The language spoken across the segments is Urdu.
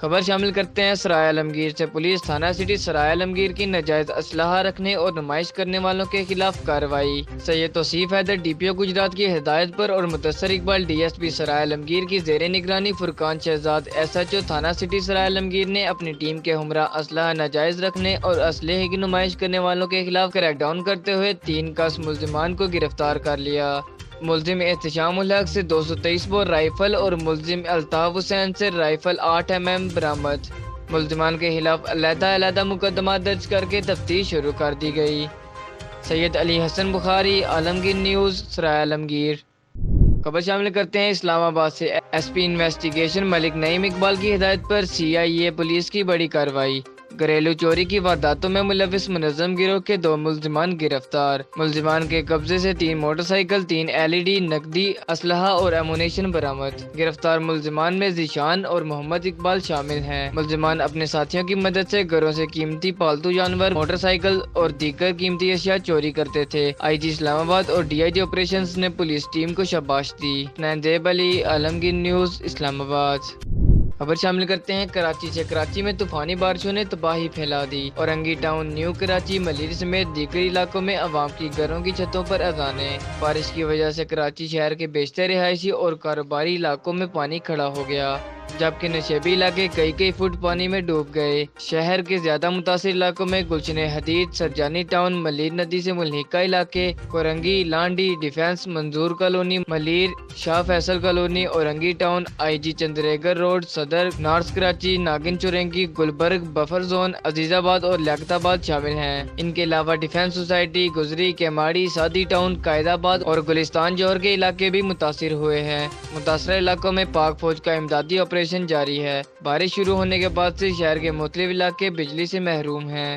خبر شامل کرتے ہیں سرائے عالمگیر سے۔ پولیس تھانہ سٹی سرائے عالمگیر کی ناجائز اسلحہ رکھنے اور نمائش کرنے والوں کے خلاف کارروائی۔ Syed Tauseef Haider D P O Gujrat کی ہدایت پر اور Mudassar Iqbal D S P Sarai Alamgir کی زیر نگرانی Furqan Shahzad S H O تھانہ سٹی سرائے عالمگیر نے اپنی ٹیم کے ہمراہ اسلحہ ناجائز رکھنے اور اسلحے کی نمائش کرنے والوں کے خلاف کریک ڈاؤن کرتے ہوئے 3 کس ملزمان کو گرفتار کر لیا۔ ملزم احتشام الحق سے 223 بور رائفل اور ملزم الطاف حسین سے رائفل 8 mm برآمد۔ ملزمان کے خلاف علیحدہ مقدمات درج کر کے تفتیش شروع کر دی گئی۔ سید علی حسن بخاری، عالمگیر نیوز، سرائے عالمگیر۔ خبر شامل کرتے ہیں اسلام آباد سے۔ ایس پی انویسٹیگیشن ملک نعیم اقبال کی ہدایت پر CIA پولیس کی بڑی کارروائی۔ گھریلو چوری کی وارداتوں میں ملوث منظم گروہ کے 2 ملزمان گرفتار۔ ملزمان کے قبضے سے 3 موٹر سائیکل، 3 LED، نقدی، اسلحہ اور ایمونیشن برآمد۔ گرفتار ملزمان میں ذیشان اور محمد اقبال شامل ہیں۔ ملزمان اپنے ساتھیوں کی مدد سے گھروں سے قیمتی پالتو جانور، موٹر سائیکل اور دیگر قیمتی اشیاء چوری کرتے تھے۔ IG اسلام آباد اور DIG آپریشنز نے پولیس ٹیم کو شاباش دی۔ نندیب علی، عالمگیر نیوز، اسلام آباد۔ خبر شامل کرتے ہیں کراچی سے۔ کراچی میں طوفانی بارشوں نے تباہی پھیلا دی۔ اورنگی ٹاؤن، نیو کراچی، ملیری سمیت دیگر علاقوں میں عوام کی گھروں کی چھتوں پر اذانیں۔ بارش کی وجہ سے کراچی شہر کے بیشتر رہائشی اور کاروباری علاقوں میں پانی کھڑا ہو گیا، جبکہ نشیبی علاقے کئی فٹ پانی میں ڈوب گئے۔ شہر کے زیادہ متاثر علاقوں میں گلشن حدید، سرجانی ٹاؤن، ملیر ندی سے ملحقہ علاقے، Korangi, Landhi, defence, Manzoor colony, Malir, Shah Faisal colony, Orangi town, IG Chundrigar road, Saddar, north Karachi, Nagan Chowrangi, Gulberg, buffer zone, Azizabad اور لیاقت آباد شامل ہیں۔ ان کے علاوہ ڈیفنس سوسائٹی، گزری، کیماڑی، سادی ٹاؤن، قائد آباد اور گلستان جوہر کے علاقے بھی متاثر ہوئے ہیں۔ متاثرہ علاقوں میں پاک فوج کا امدادی آپریشن جاری ہے۔ بارش شروع ہونے کے بعد سے شہر کے مختلف علاقے بجلی سے محروم ہیں۔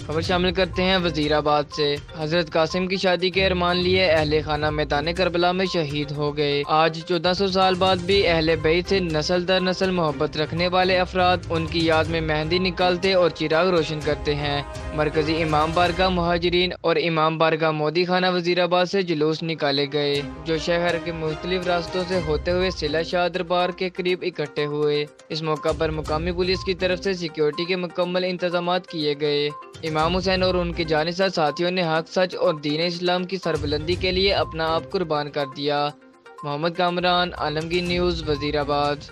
خبر شامل کرتے ہیں وزیر آباد سے۔ حضرت قاسم کی شادی کے ارمان لیے اہل خانہ میدان کربلا میں شہید ہو گئے۔ آج 1400 سال بعد بھی اہل بیت سے نسل در نسل محبت رکھنے والے افراد ان کی یاد میں مہندی نکالتے اور چراغ روشن کرتے ہیں۔ مرکزی امام بارگاہ مہاجرین اور امام بارگاہ مودی خانہ وزیر آباد سے جلوس نکالے گئے، جو شہر کے مختلف راستوں سے ہوتے ہوئے سلہ شاہ دربار کے قریب اکٹھے ہوئے۔ اس موقع پر مقامی پولیس کی طرف سے سیکیورٹی کے مکمل انتظامات کیے گئے۔ امام حسین اور ان کے جانشین ساتھیوں نے حق، سچ اور دین اسلام کی سربلندی کے لیے اپنا آپ قربان کر دیا۔ محمد کامران، عالمگیر نیوز، وزیر آباد۔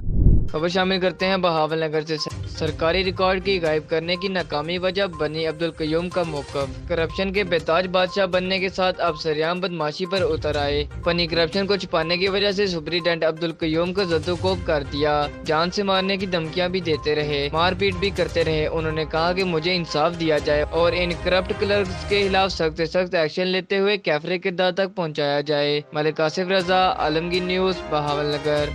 خبر شامل کرتے ہیں بہاول نگر سے۔ سرکاری ریکارڈ کی غائب کرنے کی ناکامی وجہ بنی عبدالقیوم کا موقف۔ کرپشن کے بےتاج بادشاہ بننے کے ساتھ اب سریعام بدمعاشی پر اتر آئے۔ فنی کرپشن کو چھپانے کی وجہ سے سپرنٹینڈنٹ عبدالقیوم کو زد و کوب کر دیا، جان سے مارنے کی دھمکیاں بھی دیتے رہے، مار پیٹ بھی کرتے رہے۔ انہوں نے کہا کہ مجھے انصاف دیا جائے اور ان کرپٹ کلرکس کے خلاف سخت سے سخت ایکشن لیتے ہوئے کیفر کردار تک پہنچایا جائے۔ ملک آصف رضا، عالمگیر نیوز، بہاول نگر۔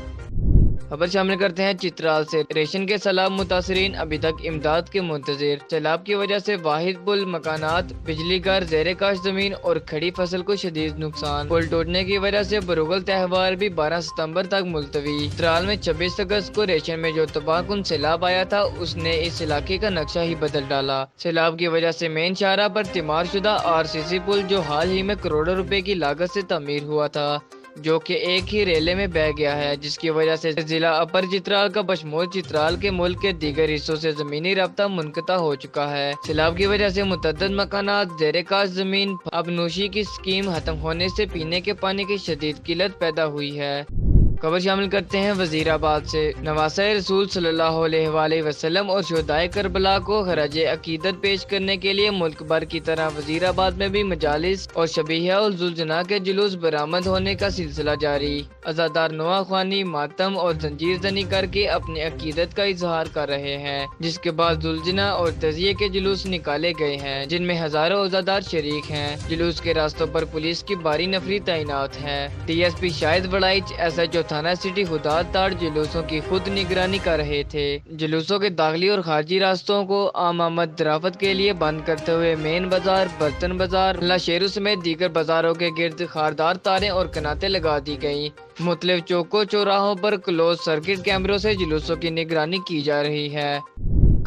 خبر شامل کرتے ہیں چترال سے۔ ریشن کے سیلاب متاثرین ابھی تک امداد کے منتظر۔ سیلاب کی وجہ سے واحد پل، مکانات، بجلی گھر، زیر کاشت زمین اور کھڑی فصل کو شدید نقصان۔ پل ٹوٹنے کی وجہ سے بروغل تہوار بھی 12 ستمبر تک ملتوی۔ چترال میں 26 اگست کو ریشن میں جو تباہ کن سیلاب آیا تھا، اس نے اس علاقے کا نقشہ ہی بدل ڈالا۔ سیلاب کی وجہ سے مین شاہراہ پر تعمیر شدہ RCC پل، جو حال ہی میں کروڑوں روپے کی لاگت سے تعمیر ہوا تھا، جو کہ ایک ہی ریلے میں بہہ گیا ہے، جس کی وجہ سے ضلع اپر چترال کا بشمول چترال کے ملک کے دیگر حصوں سے زمینی رابطہ منقطع ہو چکا ہے۔ سیلاب کی وجہ سے متعدد مکانات، زیر کاشت زمین، آبنوشی کی اسکیم ختم ہونے سے پینے کے پانی کی شدید قلت پیدا ہوئی ہے۔ خبر شامل کرتے ہیں وزیر آباد سے۔ نواسہ رسول صلی اللہ علیہ وآلہ وسلم اور شہدائے کربلا کو خراج عقیدت پیش کرنے کے لیے ملک بھر کی طرح وزیر آباد میں بھی مجالس اور شبیہ الزلزلہ کے جلوس برآمد ہونے کا سلسلہ جاری۔ عزادار نواح خوانی ماتم اور زنجیر زنی کر کے اپنی عقیدت کا اظہار کر رہے ہیں، جس کے بعد زلزلہ اور تعزیے کے جلوس نکالے گئے ہیں، جن میں ہزاروں عزادار شریک ہیں۔ جلوس کے راستوں پر پولیس کی بھاری نفری تعینات ہے۔ DSP شاہد وڑائچ، SHO تھانہ سٹی خداد تاڑ جلوسوں کی خود نگرانی کر رہے تھے۔ جلوسوں کے داخلی اور خارجی راستوں کو عام آمد درآمد کے لیے بند کرتے ہوئے مین بازار، برتن بازار، اللہ شیرو سمیت دیگر بازاروں کے گرد خاردار تاریں اور کناتیں لگا دی گئیں۔ مختلف چوکوں چوراہوں پر کلوز سرکٹ کیمروں سے جلوسوں کی نگرانی کی جا رہی ہے۔